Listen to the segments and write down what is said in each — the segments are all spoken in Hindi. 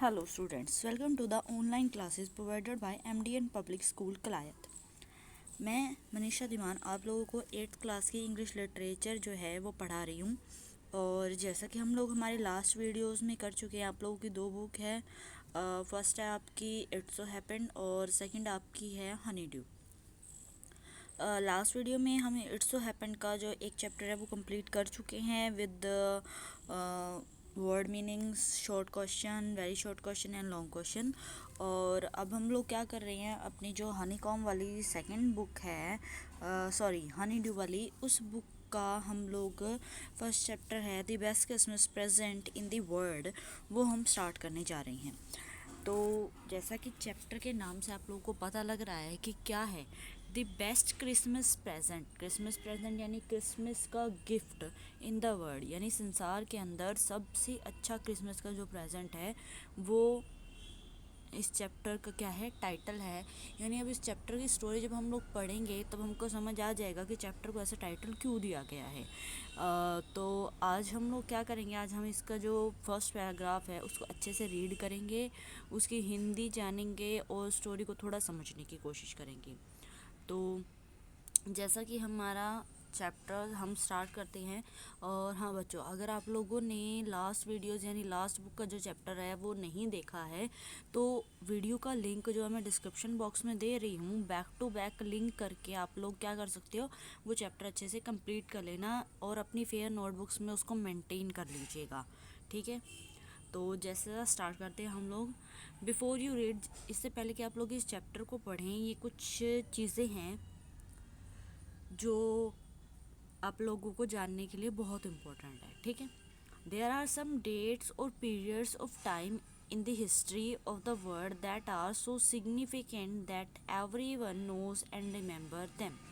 Hello students, welcome to the online classes provided by MDN Public School Kalayat. मैं मनीषा दीवान आप लोगों को 8th क्लास की इंग्लिश लिटरेचर जो है वो पढ़ा रही हूँ। और जैसा कि हम लोग हमारे लास्ट वीडियोस में कर चुके हैं, आप लोगों की दो बुक है। फर्स्ट है आपकी इट्स सो हैपेंड और सेकंड आपकी है हनी ड्यू। लास्ट वीडियो में हम इट्स सो हैपेंड का जो एक चैप्टर है वो कंप्लीट कर चुके हैं with word meanings, short question, very short question and long question. और अब हम लोग क्या कर रहे हैं, अपनी जो हनी कॉम वाली सेकंड बुक है, हनी ड्यू वाली, उस बुक का हम लोग फर्स्ट चैप्टर है the best Christmas present in the world, वो हम स्टार्ट करने जा रहे हैं। तो जैसा कि चैप्टर के नाम से आप लोगों को पता लग रहा है कि क्या है द बेस्ट क्रिसमस प्रेजेंट यानी क्रिसमस का गिफ्ट इन द वर्ल्ड, यानी संसार के अंदर सबसे अच्छा क्रिसमस का जो प्रेजेंट है वो इस चैप्टर का क्या है, टाइटल है। यानी अब इस चैप्टर की स्टोरी जब हम लोग पढ़ेंगे तब हमको समझ आ जाएगा कि चैप्टर को ऐसा टाइटल क्यों दिया गया है। तो आज हम लोग क्या करेंगे, आज हम इसका जो फर्स्ट पैराग्राफ है उसको अच्छे से रीड करेंगे, उसकी हिंदी जानेंगे और स्टोरी को थोड़ा समझने की कोशिश करेंगे। तो जैसा कि हमारा चैप्टर हम स्टार्ट करते हैं। और हाँ बच्चों, अगर आप लोगों ने लास्ट वीडियोस यानी लास्ट बुक का जो चैप्टर है वो नहीं देखा है तो वीडियो का लिंक जो है मैं डिस्क्रिप्शन बॉक्स में दे रही हूँ, बैक टू बैक लिंक करके आप लोग क्या कर सकते हो, वो चैप्टर अच्छे से कंप्लीट कर लेना और अपनी फेयर नोटबुक्स में उसको मेंटेन कर लीजिएगा, ठीक है। तो जैसे स्टार्ट करते हैं हम लोग। बिफोर यू रीड, इससे पहले कि आप लोग इस चैप्टर को पढ़ें, ये कुछ चीज़ें हैं जो आप लोगों को जानने के लिए बहुत इम्पोर्टेंट है, ठीक है। देयर आर सम डेट्स और periods of time in the history of the world that are so significant that everyone knows and remember them।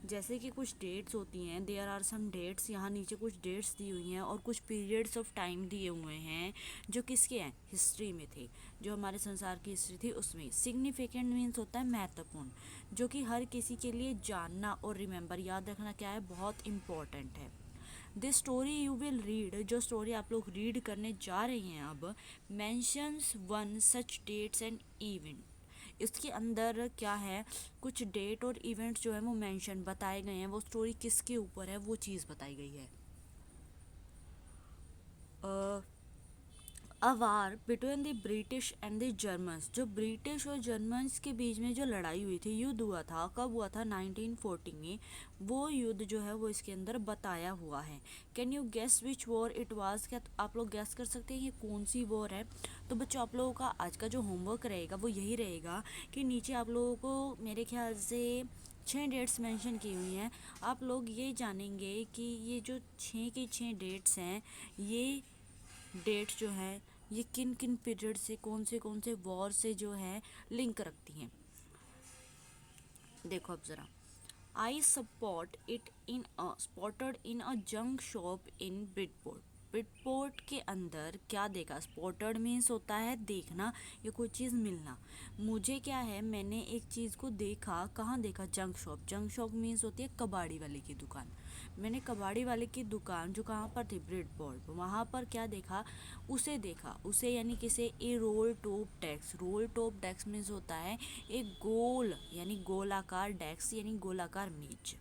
जैसे कि कुछ डेट्स होती हैं, देयर आर सम डेट्स, यहाँ नीचे कुछ डेट्स दी हुई हैं और कुछ पीरियड्स ऑफ टाइम दिए हुए हैं जो किसके हैं, हिस्ट्री में थे, जो हमारे संसार की हिस्ट्री थी उसमें। सिग्निफिकेंट मीन्स होता है महत्वपूर्ण, जो कि हर किसी के लिए जानना और रिमेंबर, याद रखना क्या है, बहुत इम्पॉर्टेंट है। This story you will read, जो स्टोरी आप लोग रीड करने जा रहे हैं अब, mentions one such dates and event. इसके अंदर क्या है, कुछ डेट और इवेंट्स जो है वो मेंशन बताए गए हैं, वो स्टोरी किसके ऊपर है वो चीज़ बताई गई है। A war between the British and the Germans, जो ब्रिटिश और जर्मन्स के बीच में जो लड़ाई हुई थी, युद्ध हुआ था, कब हुआ था, 1940 में। वो युद्ध जो है वो इसके अंदर बताया हुआ है। Can you guess which war it was, क्या आप लोग गेस कर सकते हैं ये कौन सी वॉर है। तो बच्चों, आप लोगों का आज का जो होमवर्क रहेगा वो यही रहेगा कि नीचे आप लोगों को मेरे ख्याल से 6 डेट्स मेंशन की हुई हैं। आप लोग ये जानेंगे कि ये जो 6 की 6 डेट्स हैं, ये डेट जो है ये किन किन पीरियड से, कौन से वॉर से जो है लिंक रखती हैं। देखो अब ज़रा, I support it in spotted in a junk shop in Bridport. Bridport के अंदर क्या देखा, स्पॉटेड मीन्स होता है देखना या कोई चीज़ मिलना। मुझे क्या है, मैंने एक चीज़ को देखा, कहाँ देखा, junk shop. Junk shop means होती है कबाड़ी वाले की दुकान। मैंने कबाड़ी वाले की दुकान जो कहाँ पर थी, ब्रिडपोर्ट, वहाँ पर क्या देखा, उसे देखा। उसे यानी किसे, a roll top desk. Roll top desk means होता है एक गोल यानी गोलाकार डेस्क यानी गोलाकार मेज।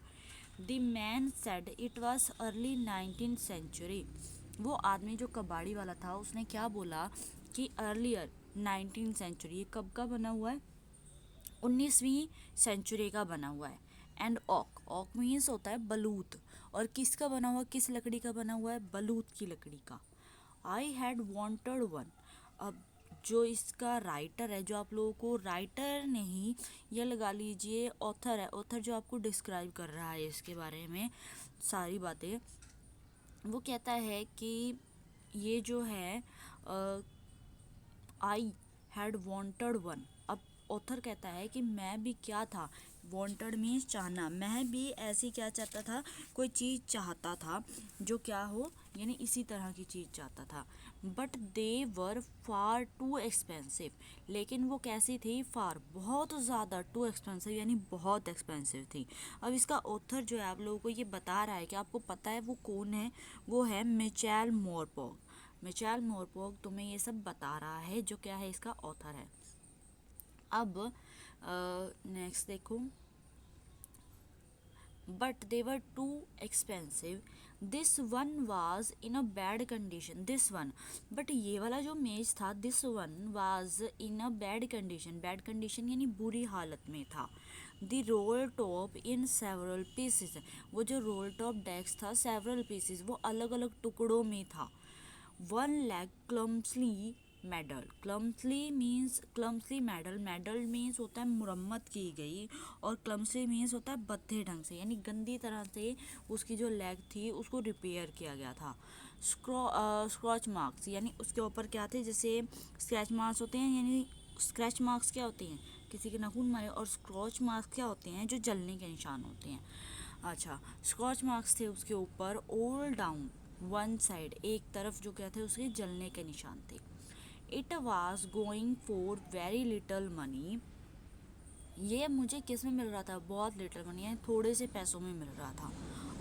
The man said it was early 19th century. वो आदमी जो कबाड़ी वाला था उसने क्या बोला कि अर्लियर 19th सेंचुरी, ये कब का बना हुआ है, 19वीं सेंचुरी का बना हुआ है। एंड ऑक, ऑक मीन्स होता है बलूत, और किसका बना हुआ, किस लकड़ी का बना हुआ है, बलूत की लकड़ी का। I had wanted one. अब जो इसका राइटर है, जो आप लोगों को राइटर नहीं, ये लगा लीजिए ऑथर है, ऑथर जो आपको डिस्क्राइब कर रहा है इसके बारे में सारी बातें, वो कहता है कि ये जो है आई हैड वॉन्टेड वन। अब ऑथर कहता है कि मैं भी क्या था, वॉन्टेड मीन्स चाहना, मैं भी ऐसी क्या चाहता था, कोई चीज़ चाहता था जो क्या हो, यानी इसी तरह की चीज़ चाहता था। But they were far too expensive, लेकिन वो कैसी थी, फार बहुत ज़्यादा, टू एक्सपेंसिव यानी बहुत एक्सपेंसिव थी। अब इसका ऑथर जो है आप लोगों को ये बता रहा है कि आपको पता है वो कौन है, वो है मिचेल मोरपॉग। मिचेल मोरपोग तुम्हें ये सब बता रहा है, जो क्या है इसका ऑथर है। अब नेक्स्ट देखो, but they were too expensive. This one was in a bad condition. This one, but ये वाला जो मेज था, this one was in a bad condition. Bad condition यानी बुरी हालत में था। The roll top in several pieces. वो जो roll top desk था several pieces, वो अलग अलग टुकड़ों में था। One leg clumsily mended, clumsily mended means होता है मुरम्मत की गई, और क्लम्सली मीन्स होता है बद्धे ढंग से, यानी गंदी तरह से उसकी जो लेग थी उसको रिपेयर किया गया था। स्क्रॉच मार्क्स यानी उसके ऊपर क्या थे, जैसे स्क्रैच मार्क्स होते हैं, यानी स्क्रैच मार्क्स क्या होते हैं, किसी के नाखून मारे, और स्क्रॉच मार्क्स क्या होते हैं, जो जलने के निशान होते हैं। अच्छा, स्क्रॉच मार्क्स थे उसके ऊपर, ऑल डाउन वन साइड, एक तरफ जो क्या थे उसके जलने के निशान थे। It was going for very little money, ये मुझे किस में मिल रहा था, बहुत लिटल मनी है, थोड़े से पैसों में मिल रहा था।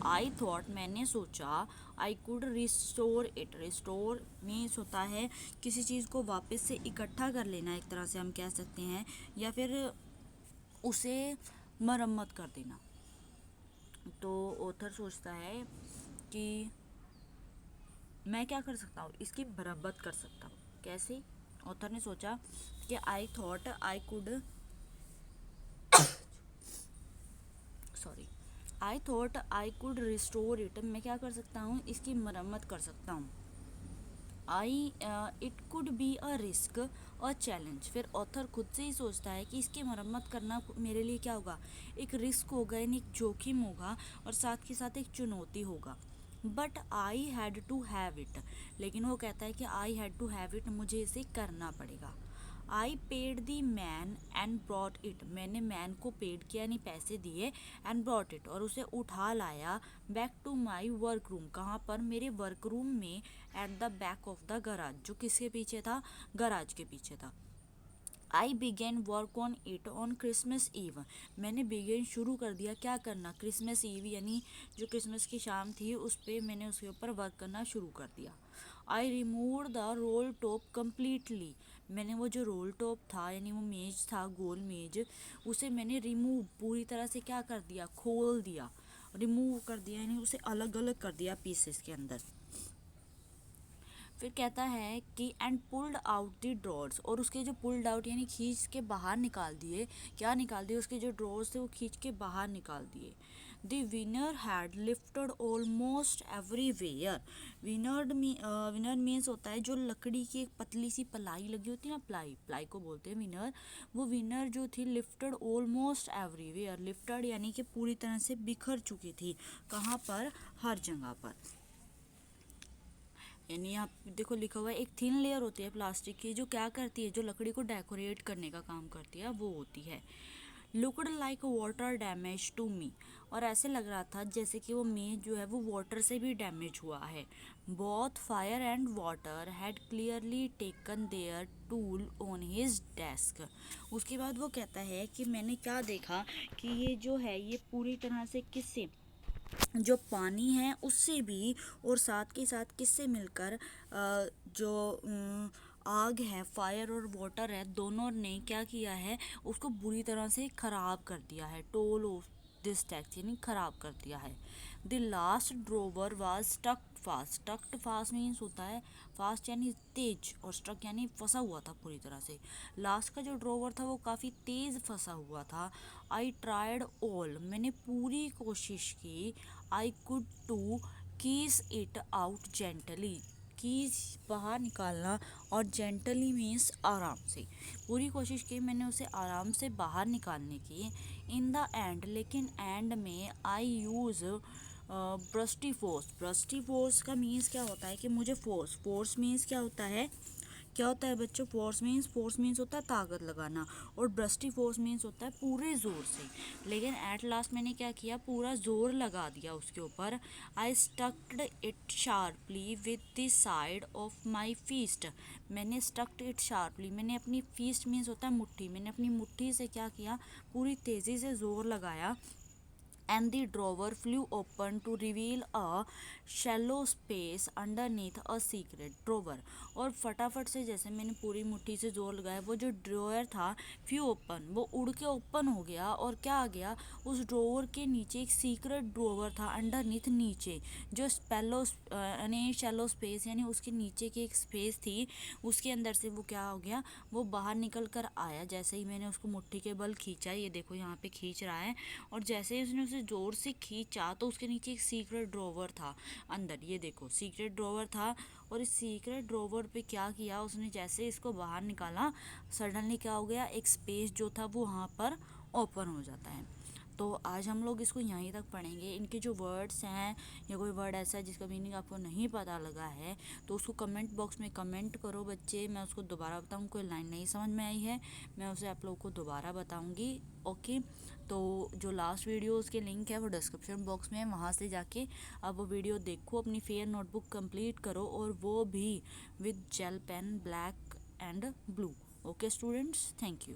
आई थॉट, मैंने सोचा, I could restore it, restore means होता है किसी चीज़ को वापस से इकट्ठा कर लेना, एक तरह से हम कह सकते हैं, या फिर उसे मरम्मत कर देना। तो ऑथर सोचता है कि मैं क्या कर सकता हूँ, इसकी मरम्मत कर सकता हूँ। कैसे? ऑथर ने सोचा कि I thought I could restore it, मैं क्या कर सकता हूँ, इसकी मरम्मत कर सकता हूँ। It could be a risk और चैलेंज, फिर ऑथर खुद से ही सोचता है कि इसकी मरम्मत करना मेरे लिए क्या होगा, एक रिस्क होगा, यानी एक जोखिम होगा, और साथ के साथ एक चुनौती होगा। But I had to have it, लेकिन वो कहता है कि I had to have it, मुझे इसे करना पड़ेगा। I paid the man and brought it, मैंने मैन को पेड किया, यानी पैसे दिए, एंड ब्रॉट इट, और उसे उठा लाया, back to my work room, कहाँ पर, मेरे वर्क रूम में, at the back of the garage, जो किसके पीछे था, गराज के पीछे था। I began work on it on Christmas Eve, मैंने बिगेन शुरू कर दिया, क्या करना, क्रिसमस ईव यानी जो क्रिसमस की शाम थी उस पर मैंने उसके ऊपर वर्क करना शुरू कर दिया। I remove the role top completely, मैंने वो जो रोल टॉप था, यानी वो मेज था, गोल मेज, उसे मैंने रिमूव पूरी तरह से क्या कर दिया, खोल दिया, रिमूव कर दिया, यानी उसे अलग अलग कर दिया पीसेस के अंदर। फिर कहता है कि and pulled out the drawers, और उसके जो पुल्ड आउट यानी खींच के बाहर निकाल दिए, क्या निकाल दिए, उसके जो ड्रॉर्स थे वो खींच के बाहर निकाल दिए। The winner had lifted almost everywhere, winner means होता है जो लकड़ी की एक पतली सी पलाई लगी होती है ना, प्लाई को बोलते हैं विनर। वो विनर जो थी लिफ्टेड ऑलमोस्ट एवरीवेयर, लिफ्टेड यानी कि पूरी तरह से बिखर चुकी थी, कहाँ पर, हर जगह पर। यानी यहाँ देखो लिखा हुआ है, एक थिन लेयर होती है प्लास्टिक की, जो क्या करती है, जो लकड़ी को डेकोरेट करने का काम करती है, वो होती है। Looked like water damage to me, और ऐसे लग रहा था जैसे कि वो मेज जो है वो वाटर से भी डैमेज हुआ है। Both fire and water had clearly taken their toll on his desk, उसके बाद वो कहता है कि मैंने क्या देखा कि ये जो है ये पूरी तरह से किससे, जो पानी है उससे भी, और साथ के साथ किससे मिलकर, जो आग है, फायर और वाटर है, दोनों ने क्या किया है, उसको बुरी तरह से ख़राब कर दिया है। टोल ऑफ दिस टैक्स यानी ख़राब कर दिया है। The last drawer was स्टक्ड fast means होता है फास्ट यानी तेज, और स्ट्रक यानी फंसा हुआ था पूरी तरह से। लास्ट का जो ड्रोवर था वो काफ़ी तेज़ फंसा हुआ था। आई ट्राइड ऑल, मैंने पूरी कोशिश की, I could to keys it out gently, keys बाहर निकालना, और जेंटली मीन्स आराम से, पूरी कोशिश की मैंने उसे आराम से बाहर निकालने की। इन द एंड, लेकिन एंड में, आई यूज़ ब्रस्टी फोर्स का मीन्स क्या होता है कि मुझे फोर्स मीन्स क्या होता है बच्चों, फोर्स मीन्स होता है ताकत लगाना, और ब्रस्टी फोर्स मीन्स होता है पूरे ज़ोर से, लेकिन एट लास्ट मैंने क्या किया, पूरा ज़ोर लगा दिया उसके ऊपर। I stucked it sharply with the side of my fist, मैंने स्टक्ड इट शार्पली, मैंने अपनी फीस्ट मीन्स होता है मुट्ठी, मैंने अपनी मुट्ठी से क्या किया, पूरी तेज़ी से ज़ोर लगाया and the drawer flew open to reveal a shallow space underneath a secret drawer। और फटाफट से जैसे मैंने पूरी मुट्ठी से जोर लगाया, वो जो ड्रॉयर था फ्यू ओपन, वो उड़ के ओपन हो गया और क्या आ गया, उस ड्रॉवर के नीचे एक सीक्रेट ड्रॉवर था अंडरनीथ, नीचे जो स्पेलो यानी शैलो स्पेस यानी उसके नीचे की एक स्पेस थी, उसके अंदर से वो क्या हो गया, वो बाहर निकल कर आया। जैसे ही मैंने उसको मुट्ठी के बल खींचा, ये देखो यहाँ पे खींच रहा है, और जैसे ही उसने उसे ज़ोर से खींचा तो उसके नीचे एक सीक्रेट ड्रॉवर था अंदर, ये देखो सीक्रेट ड्रॉवर था। और इस सीक्रेट ड्रॉवर पे क्या किया उसने, जैसे इसको बाहर निकाला, सडनली क्या हो गया, एक स्पेस जो था वो वहाँ पर ओपन हो जाता है। तो आज हम लोग इसको यहीं तक पढ़ेंगे। इनके जो वर्ड्स हैं, या कोई वर्ड ऐसा है जिसका मीनिंग आपको नहीं पता लगा है तो उसको कमेंट बॉक्स में कमेंट करो बच्चे, मैं उसको दोबारा बताऊँ। कोई लाइन नहीं समझ में आई है, मैं उसे आप लोगों को दोबारा बताऊँगी। ओके, तो जो लास्ट वीडियो उसके लिंक है वो डिस्क्रिप्शन बॉक्स में है, वहाँ से जाके आप वो वीडियो देखो, अपनी फेयर नोटबुक कंप्लीट करो, और वो भी with gel pen black and blue. Okay students, thank you.